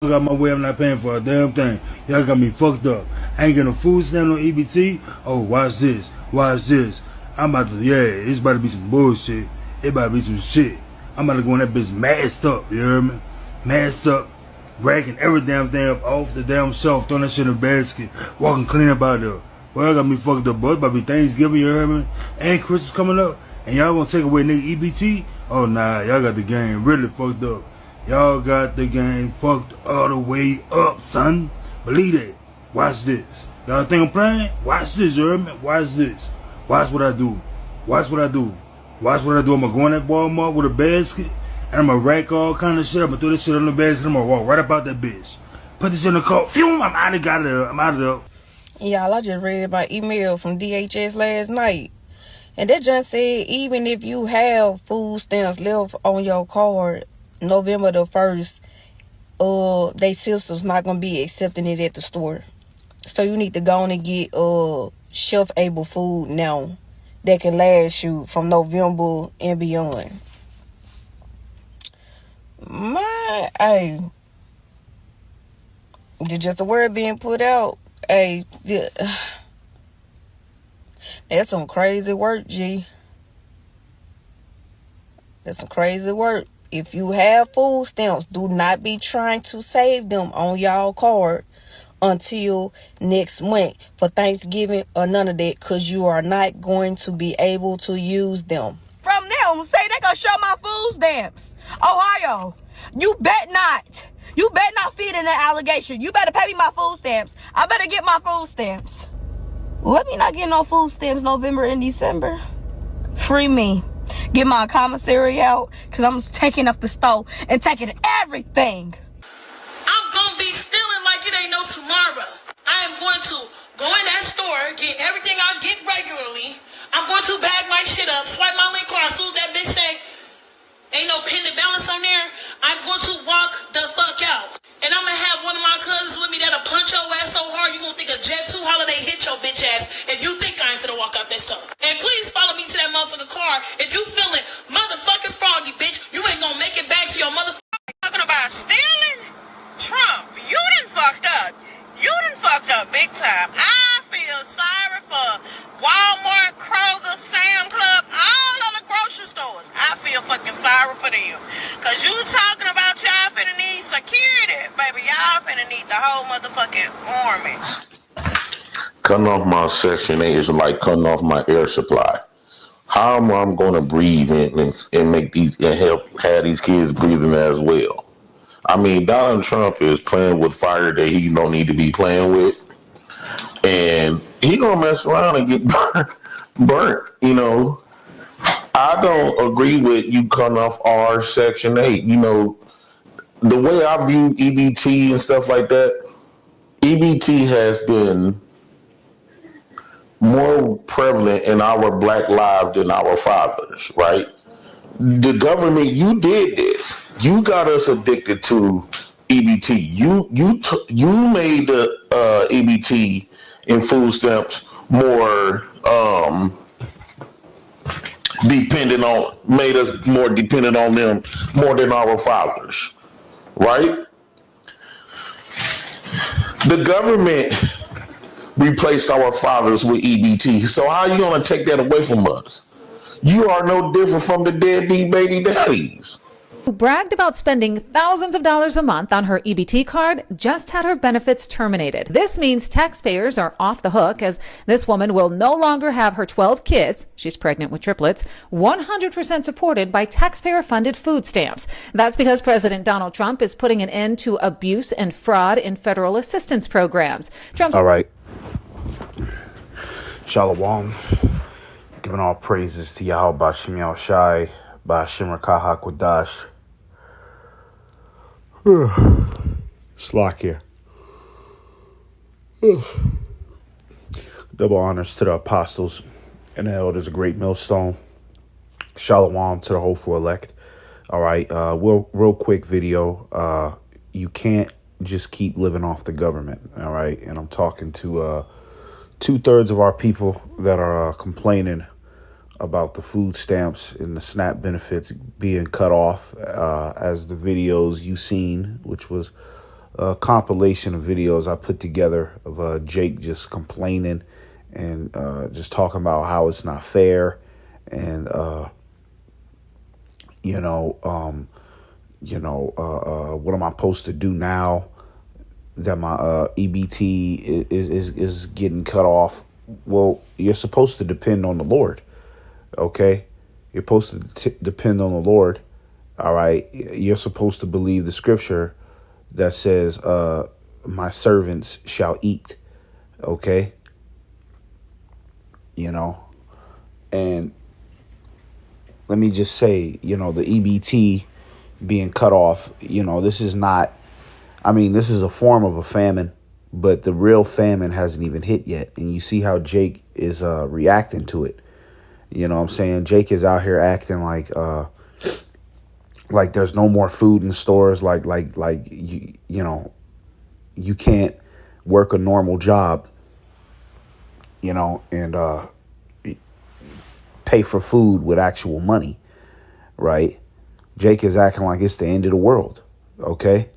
Got my way, I'm not paying for a damn thing. Y'all got me fucked up. I ain't getting a food stamp on EBT. Oh, watch this. Watch this. I'm about to, it's about to be some bullshit. It about to be some shit. I'm about to go in that bitch masked up, you hear me? Masked up, racking every damn thing up off the damn shelf, throwing that shit in a basket, walking clean up out there. Well, y'all got me fucked up, boy. It's about to be Thanksgiving, you hear me? And Christmas coming up. And y'all gonna take away nigga EBT? Oh, nah, y'all got the game really fucked up. Y'all got the game fucked all the way up, son. Believe it. Watch this. Y'all think I'm playing? Watch this, you heard me? Watch this. Watch what I do. Watch what I do. Watch what I do. I'm gonna go in that Walmart with a basket, and I'm gonna rack all kind of shit. I'm gonna throw this shit on the basket. I'm gonna walk right about that bitch. Put this in the car. Phew, I'm out of there. I'm out of there. Y'all, I just read my email from DHS last night. And that just said, even if you have food stamps left on your card, November the 1st, they system's not gonna be accepting it at the store. So you need to go on and get shelf-able food now that can last you from November and beyond. Hey, just a word being put out. Hey, that's some crazy work, G. That's some crazy work. If you have food stamps, do not be trying to save them on y'all card until next month for Thanksgiving or none of that, because you are not going to be able to use them. From them, say they gonna show my food stamps. Ohio, you bet not. You bet not feed in that allegation. You better pay me my food stamps. I better get my food stamps. Let me not get no food stamps November and December. Free me. Get my commissary out, because I'm taking up the stove and taking everything. I'm going to be stealing like it ain't no tomorrow. I am going to go in that store, get everything I get regularly. I'm going to bag my shit up, swipe my link card. As soon as that bitch say, ain't no pending balance on there, I'm going to walk the fuck out. And I'm going to have one of my cousins with me that'll punch your ass so hard you going to think a Jet 2 holiday hit your bitch ass if you think I ain't finna walk out that stuff. And please follow me to that motherfucking car if you feeling motherfucking froggy, bitch. You ain't going to make it back to your motherfucking... Talking about stealing? Trump, you done fucked up. You done fucked up big time. I feel sorry for Walmart, Kroger, Sam Club, all of the grocery stores. I feel fucking sorry for them. Because you talking about y'all finna need security, baby. Y'all finna need the whole motherfucking army. Cutting off my Section 8 is like cutting off my air supply. How am I going to breathe and make these and help have these kids breathing as well? I mean, Donald Trump is playing with fire that he don't need to be playing with, and he gonna mess around and get burnt. You know, I don't agree with you cutting off our Section 8. You know, the way I view EBT and stuff like that, EBT has been more prevalent in our black lives than our fathers, right? The government, you did this. You got us addicted to EBT. You made the EBT and food stamps more made us more dependent on them more than our fathers, right? The government replaced our fathers with EBT. So how are you going to take that away from us? You are no different from the deadbeat baby daddies. Who bragged about spending thousands of dollars a month on her EBT card, just had her benefits terminated. This means taxpayers are off the hook, as this woman will no longer have her 12 kids, she's pregnant with triplets, 100% supported by taxpayer-funded food stamps. That's because President Donald Trump is putting an end to abuse and fraud in federal assistance programs. Trump's... All right. Shalom. Giving all praises to Yahweh Bashim Yahushai, Bashim Rakah HaKodash. Slack here. Double honors to the apostles and the elders, a great millstone. Shalom to the hopeful elect. All right, real quick video. You can't just keep living off the government, all right? And I'm talking to 2/3 of our people that are complaining about the food stamps and the SNAP benefits being cut off, as the videos you seen, which was compilation of videos I put together of Jake just complaining and just talking about how it's not fair, and what am I supposed to do now that my EBT is getting cut off? Well, you're supposed to depend on the Lord, okay? You're supposed to depend on the Lord, all right? You're supposed to believe the scripture that says, my servants shall eat, okay? And let me just say, the EBT being cut off, this is not, this is a form of a famine, but the real famine hasn't even hit yet. And you see how Jake is reacting to it. You know what I'm saying? Jake is out here acting like there's no more food in stores, like you can't work a normal job, and pay for food with actual money, right? Jake is acting like it's the end of the world, okay?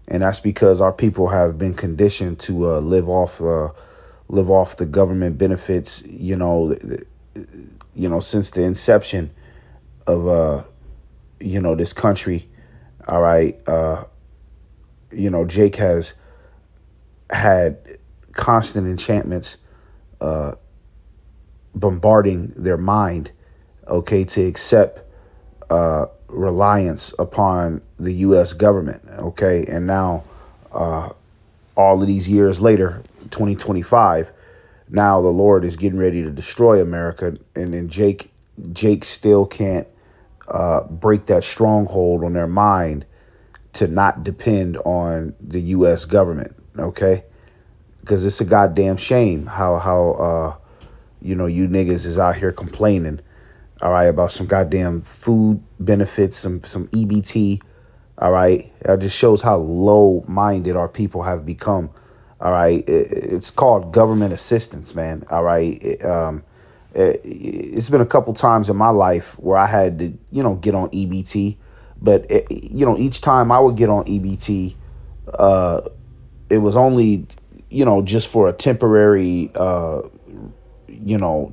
And that's because our people have been conditioned to live off the government benefits, since the inception of this country. All right, Jake has had constant enchantments bombarding their mind, okay, to accept reliance upon the U.S. government, okay? And now, all of these years later, 2025, now the Lord is getting ready to destroy America, and then Jake still can't break that stronghold on their mind to not depend on the U.S. government, okay? Because it's a goddamn shame how you niggas is out here complaining, all right, about some goddamn food benefits, some EBT, all right? It just shows how low-minded our people have become, all right? It's called government assistance, man, all right? It's been a couple times in my life where I had to, get on EBT, but, each time I would get on EBT, it was only, just for a temporary,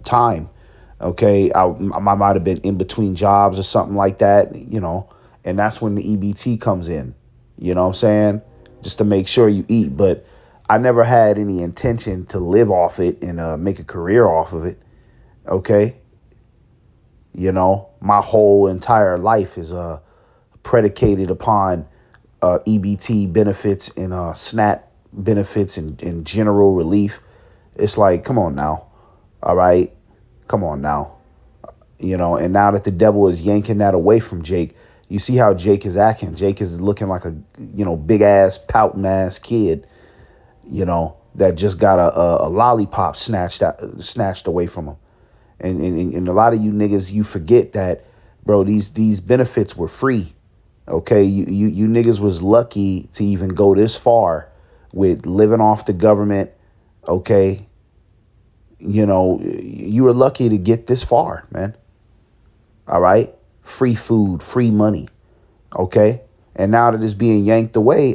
time. Okay, I might have been in between jobs or something like that, and that's when the EBT comes in, you know what I'm saying? Just to make sure you eat. But I never had any intention to live off it and make a career off of it, okay? My whole entire life is predicated upon EBT benefits and SNAP benefits and general relief. It's like, come on now, all right? Come on now, and now that the devil is yanking that away from Jake, you see how Jake is acting. Jake is looking like a, big ass, pouting ass kid, that just got a lollipop snatched away from him. And a lot of you niggas, you forget that, bro, these benefits were free. Okay. You niggas was lucky to even go this far with living off the government. Okay. You were lucky to get this far, man. All right. Free food, free money. Okay. And now that it's being yanked away,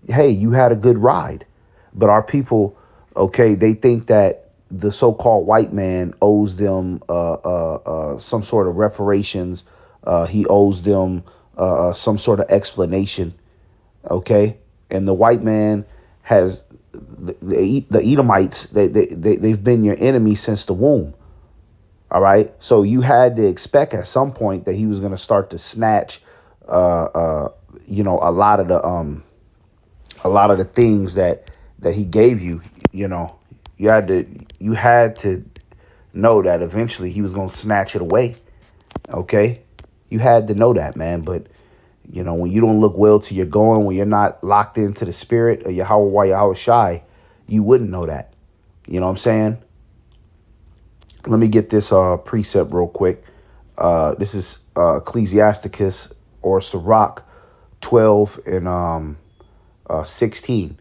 hey, you had a good ride. But our people, okay, they think that the so-called white man owes them some sort of reparations. He owes them some sort of explanation. Okay. And the white man has the Edomites, they've been your enemy since the womb. All right. So you had to expect at some point that he was going to start to snatch, a lot of the things that he gave you. You had to know that eventually he was going to snatch it away. Okay. You had to know that, man. But when you don't look well till you're going, when you're not locked into the spirit of Yahweh Shai, you wouldn't know that. You know what I'm saying? Let me get this precept real quick. This is Ecclesiasticus or Sirach 12 and 16.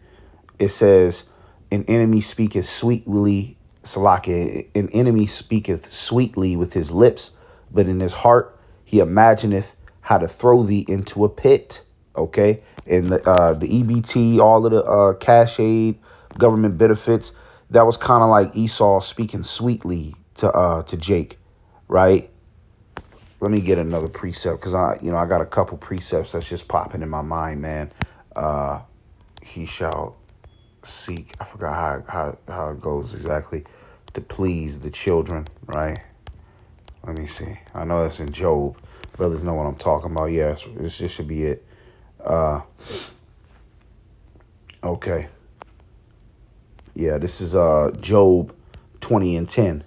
It says, an enemy speaketh sweetly, Salaki, an enemy speaketh sweetly with his lips, but in his heart he imagineth how to throw thee into a pit. Okay, and the EBT, all of the cash aid, government benefits, that was kind of like Esau speaking sweetly to Jake, right? Let me get another precept because I got a couple precepts that's just popping in my mind, man. He shall seek. I forgot how it goes exactly. To please the children, right? Let me see. I know that's in Job. Brothers know what I'm talking about. Yes, this should be it. Okay. Yeah, this is Job 20 and 10.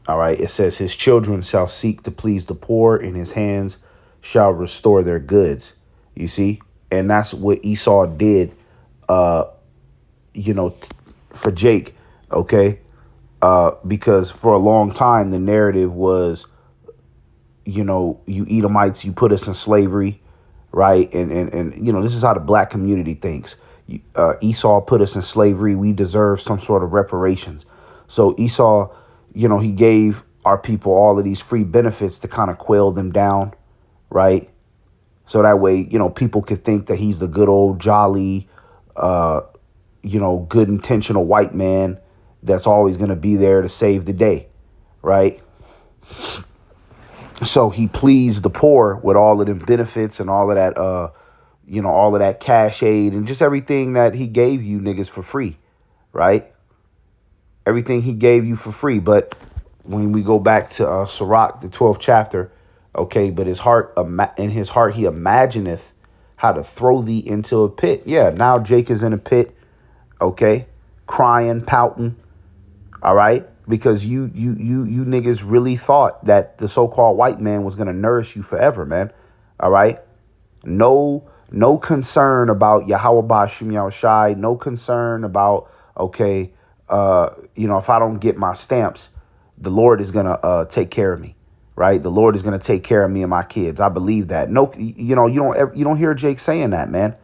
All right. It says his children shall seek to please the poor, and his hands shall restore their goods. You see? And that's what Esau did, for Jake. Okay. Because for a long time, the narrative was, you Edomites, you put us in slavery, right? And this is how the black community thinks. Esau put us in slavery. We deserve some sort of reparations. So Esau, he gave our people all of these free benefits to kind of quail them down, right? So that way, people could think that he's the good old jolly, good intentional white man that's always going to be there to save the day, right? So he pleased the poor with all of them benefits and all of that, all of that cash aid and just everything that he gave you niggas for free, right? Everything he gave you for free. But when we go back to Sirach, the 12th chapter, okay, but in his heart he imagineth how to throw thee into a pit. Yeah, now Jake is in a pit, okay, crying, pouting, all right, because you niggas really thought that the so-called white man was going to nourish you forever, man, all right? No concern about Yahweh Ba'Shem Yahushai, no concern about, okay, if I don't get my stamps, the Lord is going to take care of me, right? The Lord is going to take care of me and my kids. I believe that. No, you don't hear Jake saying that, man.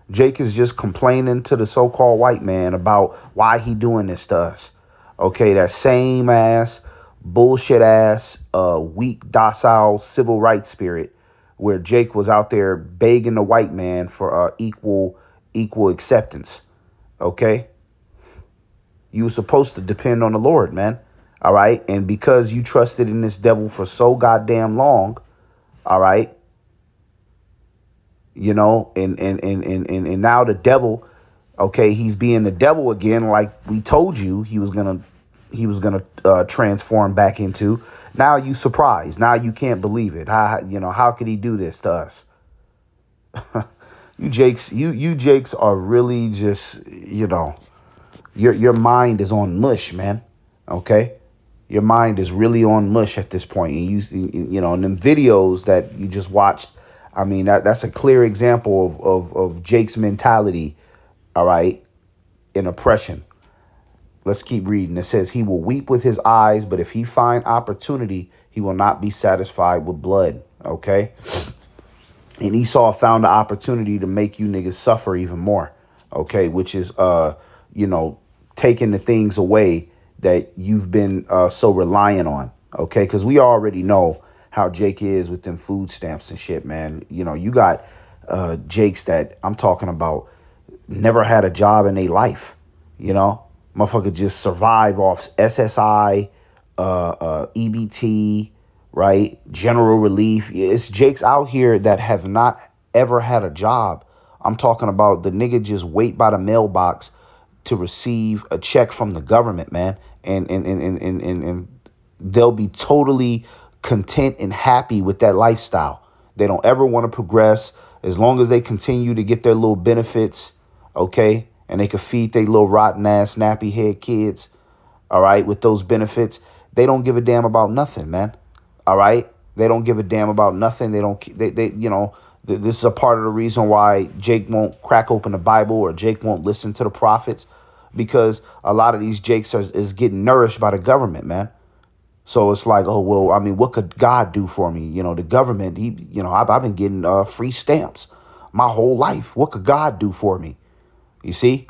Jake is just complaining to the so-called white man about why he doing this to us. Okay, that same ass, bullshit ass, weak, docile civil rights spirit where Jake was out there begging the white man for equal acceptance. Okay? You were supposed to depend on the Lord, man. All right? And because you trusted in this devil for so goddamn long, all right? And now the devil, okay, he's being the devil again, like we told you he was gonna transform back into. Now you surprised. Now you can't believe it. How could he do this to us? You Jakes are really just, your mind is on mush, man. Okay, your mind is really on mush at this point. And in them videos that you just watched, I mean, that's a clear example of Jake's mentality, all right, in oppression. Let's keep reading. It says, he will weep with his eyes, but if he find opportunity, he will not be satisfied with blood, okay? And Esau found the opportunity to make you niggas suffer even more, okay, which is, taking the things away that you've been so reliant on, okay? Because we already know how Jake is with them food stamps and shit, man. You got Jakes that I'm talking about never had a job in their life, motherfucker just survive off SSI, EBT, right? General relief. It's Jakes out here that have not ever had a job. I'm talking about the nigga just wait by the mailbox to receive a check from the government, man. And they'll be totally content and happy with that lifestyle. They don't ever want to progress as long as they continue to get their little benefits, okay? And they can feed their little rotten ass nappy head kids, all right, with those benefits. They don't give a damn about nothing, man. All right? They don't give a damn about nothing. This is a part of the reason why Jake won't crack open the Bible or Jake won't listen to the prophets, because a lot of these Jakes is getting nourished by the government, man. So it's like, oh, well, I mean, what could God do for me? The government, I've been getting free stamps my whole life. What could God do for me? You see?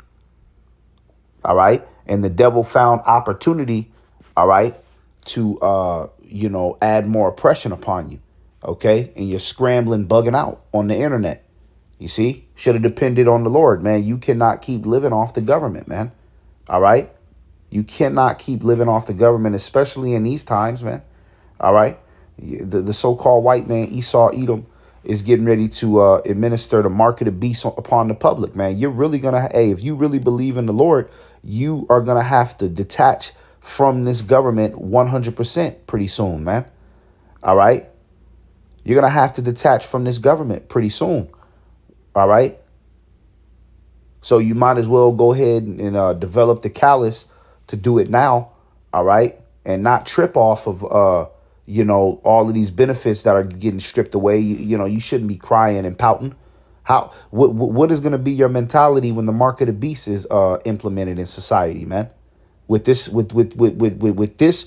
All right. And the devil found opportunity, all right, to, add more oppression upon you. OK, and you're scrambling, bugging out on the internet. You see, should have depended on the Lord, man. You cannot keep living off the government, man. All right. You cannot keep living off the government, especially in these times, man. All right. The so-called white man, Esau Edom, is getting ready to administer the mark of the beast upon the public, man. You're really going to, hey, if you really believe in the Lord, you are going to have to detach from this government 100% pretty soon, man. All right. You're going to have to detach from this government pretty soon. All right. So you might as well go ahead and develop the callus to do it now. All right. And not trip off of, all of these benefits that are getting stripped away. You shouldn't be crying and pouting. What is going to be your mentality when the mark of the beast is implemented in society, man? With this, with this,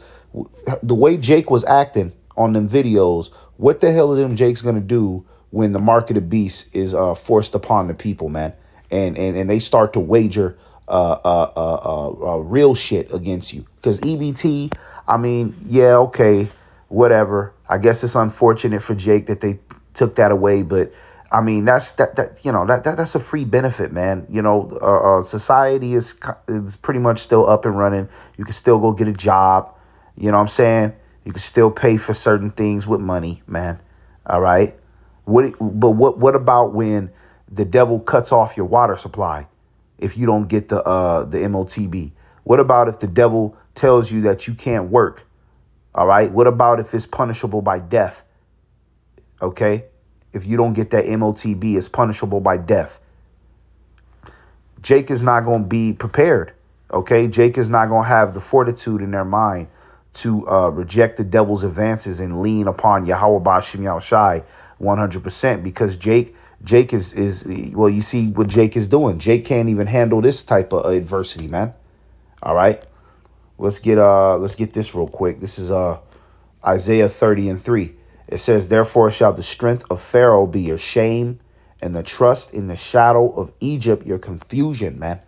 the way Jake was acting on them videos, what the hell are them Jake's going to do when the mark of the beast is forced upon the people, man? And they start to wager real shit against you. Because EBT, I mean, yeah, okay, whatever. I guess it's unfortunate for Jake that they took that away, but I mean, that's a free benefit, man. Society is pretty much still up and running. You can still go get a job. You know what I'm saying? You can still pay for certain things with money, man. All right. What about when the devil cuts off your water supply if you don't get the MOTB? What about if the devil tells you that you can't work? All right. What about if it's punishable by death? Okay. If you don't get that MOTB, it's punishable by death. Jake is not going to be prepared. Okay. Jake is not going to have the fortitude in their mind to reject the devil's advances and lean upon Yahweh Bashim Yahushai 100%, because Jake is well, you see what Jake is doing. Jake can't even handle this type of adversity, man. All right. Let's get this real quick. This is Isaiah 30:3. It says, therefore shall the strength of Pharaoh be your shame, and the trust in the shadow of Egypt your confusion, man.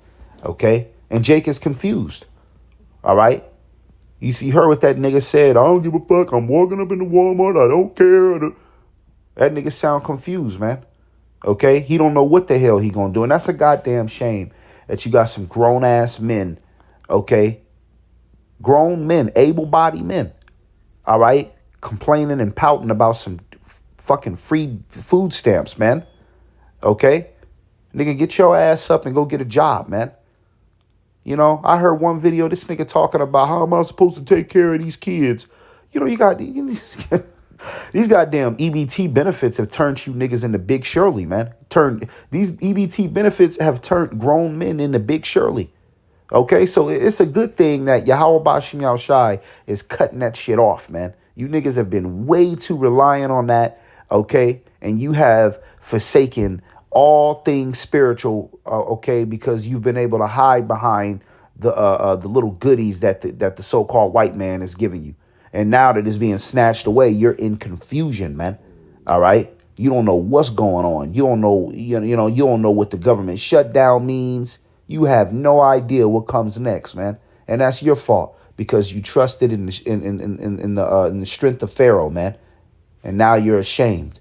Okay. And Jake is confused. All right. You see, heard what that nigga said. I don't give a fuck. I'm walking up in the Walmart. I don't care. That nigga sound confused, man. Okay. He don't know what the hell he gonna do. And that's a goddamn shame that you got some grown ass men. Okay. Grown men, able-bodied men. All right. Complaining and pouting about some fucking free food stamps, man. Okay. Nigga, get your ass up and go get a job, man. I heard one video, this nigga talking about how am I supposed to take care of these kids? You got these goddamn EBT benefits have turned you niggas into Big Shirley, man. These EBT benefits have turned grown men into Big Shirley. Okay, so it's a good thing that Yahweh Bashim Yahushai is cutting that shit off, man. You niggas have been way too reliant on that, okay? And you have forsaken all things spiritual, okay, because you've been able to hide behind the little goodies that the so-called white man is giving you. And now that it's being snatched away, you're in confusion, man. All right? You don't know what's going on. You don't know, you don't know what the government shutdown means. You have no idea what comes next, man. And that's your fault, because you trusted in the strength of Pharaoh, man. And now you're ashamed.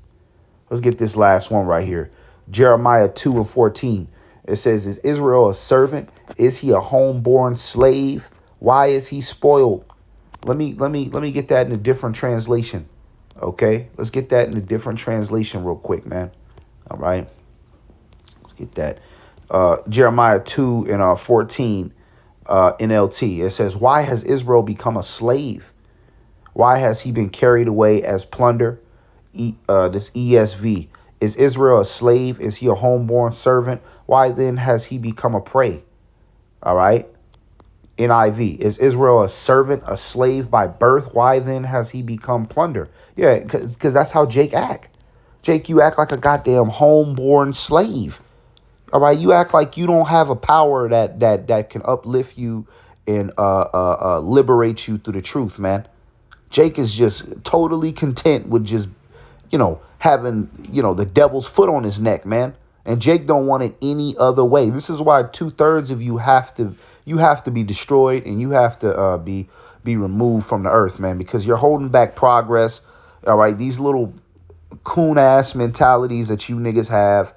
Let's get this last one right here. Jeremiah 2:14. It says, is Israel a servant? Is he a homeborn slave? Why is he spoiled? Let me get that in a different translation. Okay, let's get that in a different translation real quick, man. All right, let's get that. Jeremiah 2:14 NLT. It says, why has Israel become a slave? Why has he been carried away as plunder? This ESV. Is Israel a slave? Is he a homeborn servant? Why then has he become a prey? All right. NIV. Is Israel a servant, a slave by birth? Why then has he become plunder? Yeah, because that's how Jake act. Jake, you act like a goddamn homeborn slave. All right. You act like you don't have a power that can uplift you and liberate you through the truth, man. Jake is just totally content with just, having, the devil's foot on his neck, man. And Jake don't want it any other way. This is why 2/3 of you have to be destroyed, and you have to be removed from the earth, man, because you're holding back progress. All right. These little coon ass mentalities that you niggas have,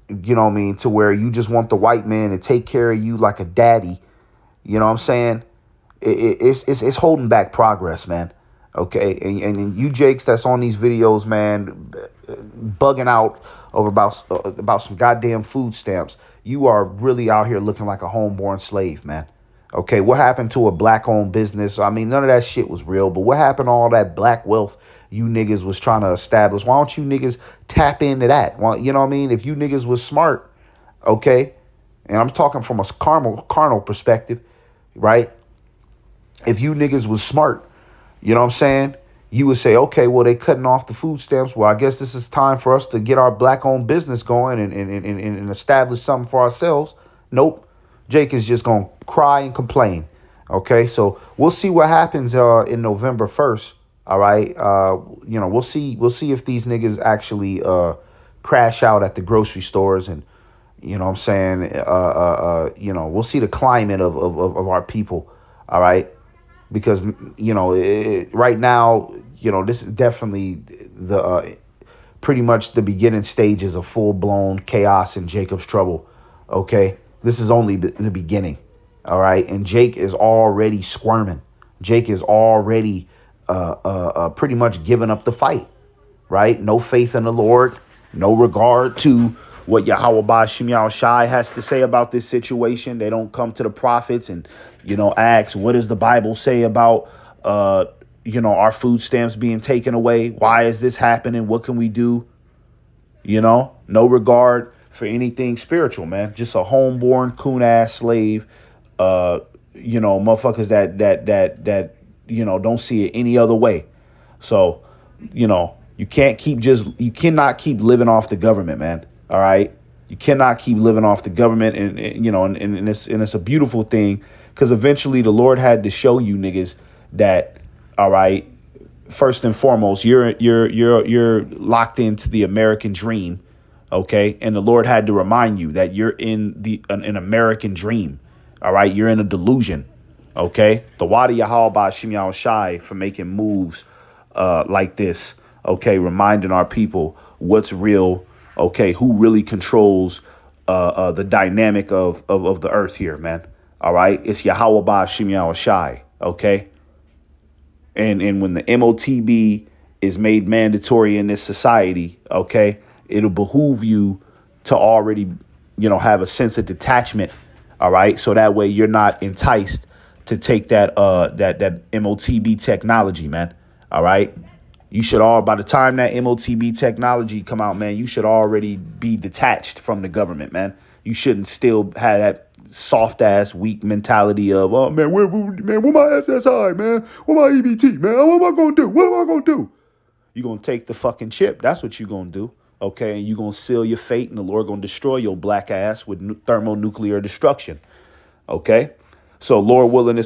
you know what I mean, to where you just want the white man to take care of you like a daddy. You know what I'm saying? It's holding back progress, man. Okay, and you Jakes that's on these videos, man, bugging out over about some goddamn food stamps. You are really out here looking like a homeborn slave, man. Okay, what happened to a black-owned business? I mean, none of that shit was real, but what happened to all that black wealth you niggas was trying to establish? Why don't you niggas tap into that? Well, you know what I mean? If you niggas was smart, okay, and I'm talking from a carnal perspective, right? If you niggas was smart, you know what I'm saying? You would say, okay, well, they cutting off the food stamps. Well, I guess this is time for us to get our black-owned business going and establish something for ourselves. Nope. Jake is just going to cry and complain. Okay, so we'll see what happens in November 1st. All right. You know, we'll see if these niggas actually crash out at the grocery stores, and you know what I'm saying, you know, we'll see the climate of our people. All right. Because, you know, right now, you know, this is definitely the pretty much the beginning stages of full blown chaos and Jacob's trouble. OK, this is only the beginning. All right. And Jake is already squirming. Jake is already pretty much giving up the fight. Right. No faith in the Lord. No regard to what Yahweh Ba'Shem Yahushai has to say about this situation. They don't come to the prophets and, you know, ask, what does the Bible say about, you know, our food stamps being taken away? Why is this happening? What can we do? You know, no regard for anything spiritual, man. Just a homeborn coon ass slave. You know, motherfuckers that, you know, don't see it any other way. So, you know, you cannot keep living off the government, man. All right. You cannot keep living off the government. And you know, and it's a beautiful thing, because eventually the Lord had to show you niggas that, all right, first and foremost, you're locked into the American dream. OK, and the Lord had to remind you that you're in an American dream. All right. You're in a delusion. OK, the Wadi Yahweh Ba'Shem Yahushai for making moves like this. OK, reminding our people what's real. OK, who really controls the dynamic of the earth here, man. All right. It's Yahweh Ba'Shem Yahushai. OK. And when the MOTB is made mandatory in this society, OK, it'll behoove you to already, you know, have a sense of detachment. All right. So that way you're not enticed to take that MOTB technology, man. All right. You should by the time that MOTB technology come out, man, you should already be detached from the government, man. You shouldn't still have that soft ass weak mentality of, oh man, where my SSI, man? Where my EBT, man? What am I gonna do? What am I gonna do? You're gonna take the fucking chip. That's what you're gonna do. Okay, and you're gonna seal your fate, and the Lord gonna destroy your black ass with thermonuclear destruction. Okay, so Lord willing, this